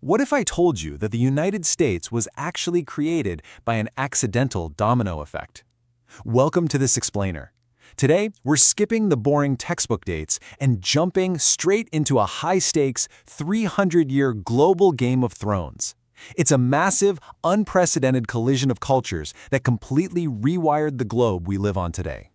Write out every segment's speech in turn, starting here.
What if I told you that the United States was actually created by an accidental domino effect? Welcome to this explainer. Today, we're skipping the boring textbook dates and jumping straight into a high-stakes, 300-year global Game of Thrones. It's a massive, unprecedented collision of cultures that completely rewired the globe we live on today.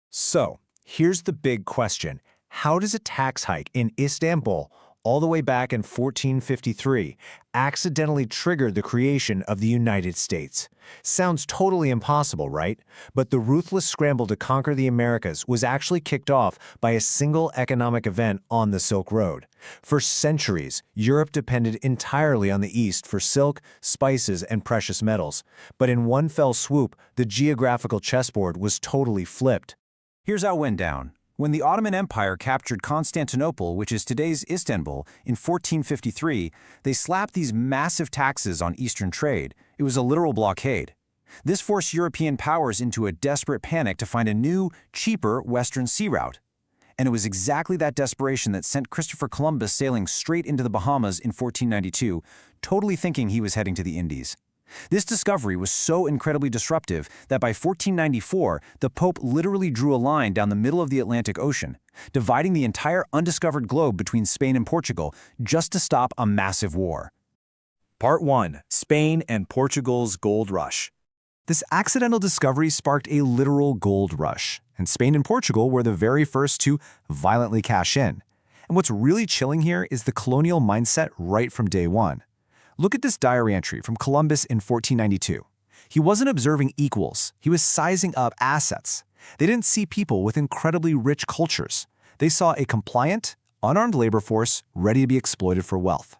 So, here's the big question. How does a tax hike in Istanbul, all the way back in 1453, accidentally trigger the creation of the United States? Sounds totally impossible, right? But the ruthless scramble to conquer the Americas was actually kicked off by a single economic event on the Silk Road. For centuries, Europe depended entirely on the East for silk, spices, and precious metals. But in one fell swoop, the geographical chessboard was totally flipped. Here's how it went down. When the Ottoman Empire captured Constantinople, which is today's Istanbul, in 1453, they slapped these massive taxes on Eastern trade. It was a literal blockade. This forced European powers into a desperate panic to find a new, cheaper Western sea route. And it was exactly that desperation that sent Christopher Columbus sailing straight into the Bahamas in 1492, totally thinking he was heading to the Indies. This discovery was so incredibly disruptive that by 1494, the Pope literally drew a line down the middle of the Atlantic Ocean, dividing the entire undiscovered globe between Spain and Portugal just to stop a massive war. Part 1. Spain and Portugal's Gold Rush. This accidental discovery sparked a literal gold rush, and Spain and Portugal were the very first to violently cash in. And what's really chilling here is the colonial mindset right from day one. Look at this diary entry from Columbus in 1492. He wasn't observing equals, he was sizing up assets. They didn't see people with incredibly rich cultures. They saw a compliant, unarmed labor force ready to be exploited for wealth.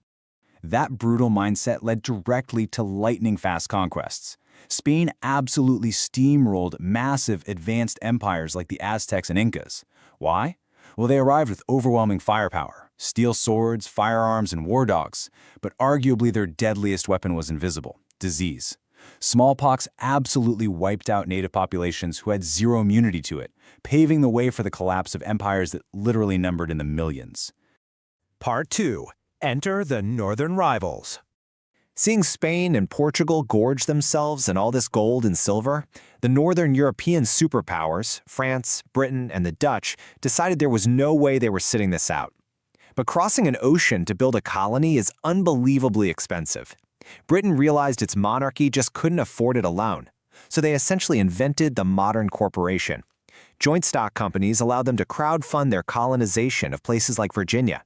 That brutal mindset led directly to lightning-fast conquests. Spain absolutely steamrolled massive advanced empires like the Aztecs and Incas. Why? Well, they arrived with overwhelming firepower, steel swords, firearms, and war dogs, but arguably their deadliest weapon was invisible: disease. Smallpox absolutely wiped out native populations who had zero immunity to it, paving the way for the collapse of empires that literally numbered in the millions. Part 2. Enter the Northern Rivals. Seeing Spain and Portugal gorge themselves in all this gold and silver, the Northern European superpowers, France, Britain, and the Dutch, decided there was no way they were sitting this out. But crossing an ocean to build a colony is unbelievably expensive. Britain realized its monarchy just couldn't afford it alone, so they essentially invented the modern corporation. Joint stock companies allowed them to crowdfund their colonization of places like Virginia.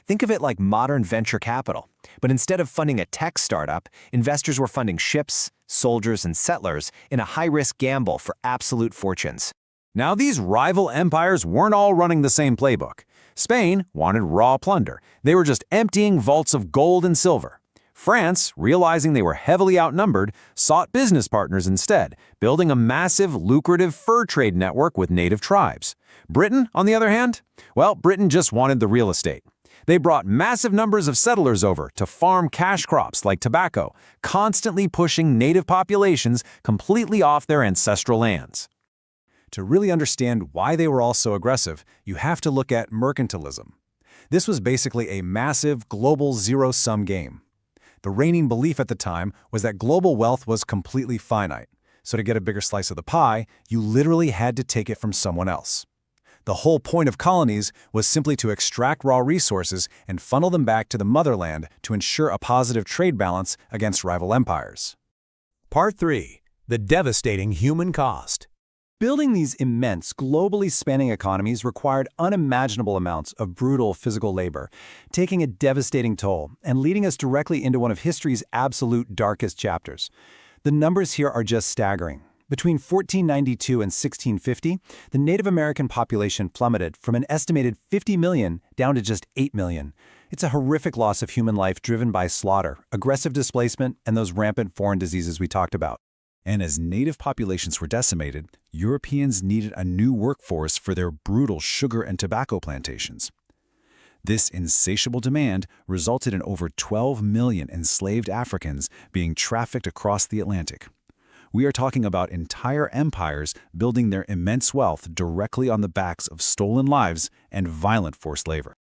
Think of it like modern venture capital, but instead of funding a tech startup, investors were funding ships, soldiers, and settlers in a high-risk gamble for absolute fortunes. Now, these rival empires weren't all running the same playbook. Spain wanted raw plunder. They were just emptying vaults of gold and silver. France, realizing they were heavily outnumbered, sought business partners instead, building a massive, lucrative fur trade network with native tribes. Britain, on the other hand? Well, Britain just wanted the real estate. They brought massive numbers of settlers over to farm cash crops like tobacco, constantly pushing native populations completely off their ancestral lands. To really understand why they were all so aggressive, you have to look at mercantilism. This was basically a massive global zero-sum game. The reigning belief at the time was that global wealth was completely finite, so to get a bigger slice of the pie, you literally had to take it from someone else. The whole point of colonies was simply to extract raw resources and funnel them back to the motherland to ensure a positive trade balance against rival empires. Part 3. The devastating human cost. Building these immense, globally spanning economies required unimaginable amounts of brutal physical labor, taking a devastating toll and leading us directly into one of history's absolute darkest chapters. The numbers here are just staggering. Between 1492 and 1650, the Native American population plummeted from an estimated 50 million down to just 8 million. It's a horrific loss of human life driven by slaughter, aggressive displacement, and those rampant foreign diseases we talked about. And as native populations were decimated, Europeans needed a new workforce for their brutal sugar and tobacco plantations. This insatiable demand resulted in over 12 million enslaved Africans being trafficked across the Atlantic. We are talking about entire empires building their immense wealth directly on the backs of stolen lives and violent forced labor.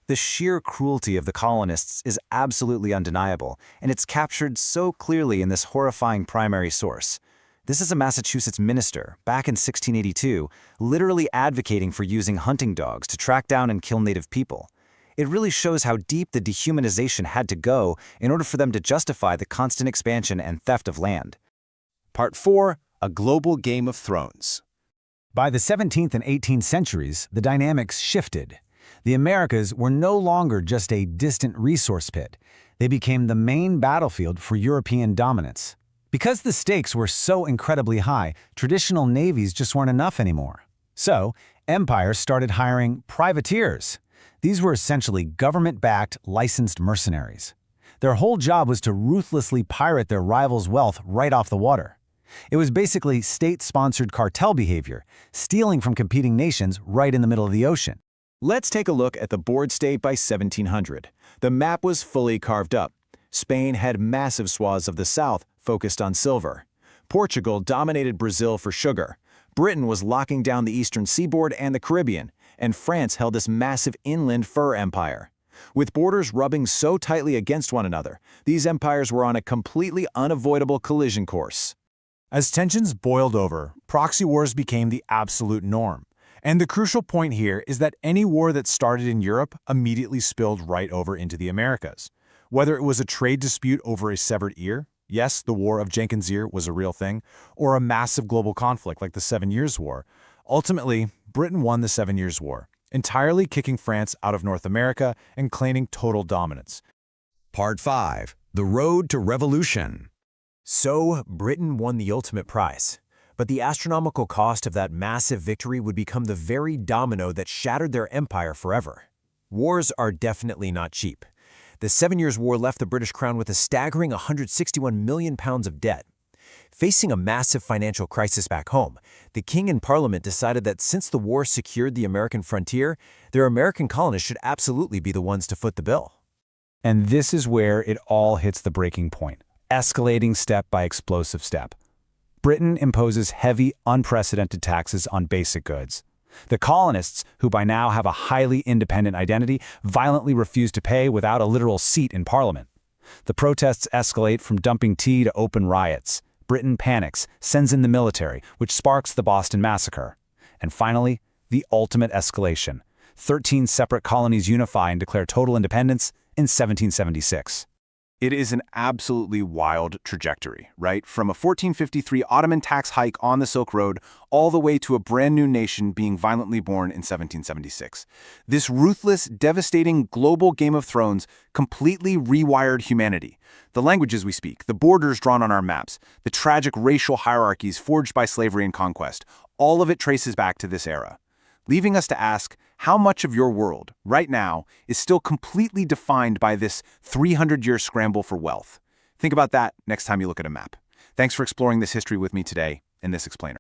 The sheer cruelty of the colonists is absolutely undeniable, and it's captured so clearly in this horrifying primary source. This is a Massachusetts minister, back in 1682, literally advocating for using hunting dogs to track down and kill native people. It really shows how deep the dehumanization had to go in order for them to justify the constant expansion and theft of land. Part 4. A Global Game of Thrones. By the 17th and 18th centuries, the dynamics shifted. The Americas were no longer just a distant resource pit. They became the main battlefield for European dominance. Because the stakes were so incredibly high, traditional navies just weren't enough anymore. So, empires started hiring privateers. These were essentially government-backed, licensed mercenaries. Their whole job was to ruthlessly pirate their rivals' wealth right off the water. It was basically state-sponsored cartel behavior, stealing from competing nations right in the middle of the ocean. Let's take a look at the board state by 1700. The map was fully carved up. Spain had massive swaths of the south focused on silver. Portugal dominated Brazil for sugar. Britain was locking down the eastern seaboard and the Caribbean, and France held this massive inland fur empire. With borders rubbing so tightly against one another, these empires were on a completely unavoidable collision course. As tensions boiled over, proxy wars became the absolute norm. And the crucial point here is that any war that started in Europe immediately spilled right over into the Americas. Whether it was a trade dispute over a severed ear, yes, the War of Jenkins' Ear was a real thing, or a massive global conflict like the 7 Years' War, ultimately, Britain won the 7 Years' War, entirely kicking France out of North America and claiming total dominance. Part 5. The Road to Revolution. So, Britain won the ultimate prize. But the astronomical cost of that massive victory would become the very domino that shattered their empire forever. Wars are definitely not cheap. The 7 Years' War left the British Crown with a staggering £161 million of debt. Facing a massive financial crisis back home, the King and Parliament decided that since the war secured the American frontier, their American colonists should absolutely be the ones to foot the bill. And this is where it all hits the breaking point, escalating step by explosive step. Britain imposes heavy, unprecedented taxes on basic goods. The colonists, who by now have a highly independent identity, violently refuse to pay without a literal seat in Parliament. The protests escalate from dumping tea to open riots. Britain panics, sends in the military, which sparks the Boston Massacre. And finally, the ultimate escalation. 13 separate colonies unify and declare total independence in 1776. It is an absolutely wild trajectory, right? From a 1453 Ottoman tax hike on the Silk Road all the way to a brand new nation being violently born in 1776. This ruthless, devastating global Game of Thrones completely rewired humanity. The languages we speak, the borders drawn on our maps, the tragic racial hierarchies forged by slavery and conquest, all of it traces back to this era, leaving us to ask how much of your world, right now, is still completely defined by this 300-year scramble for wealth. Think about that next time you look at a map. Thanks for exploring this history with me today in this explainer.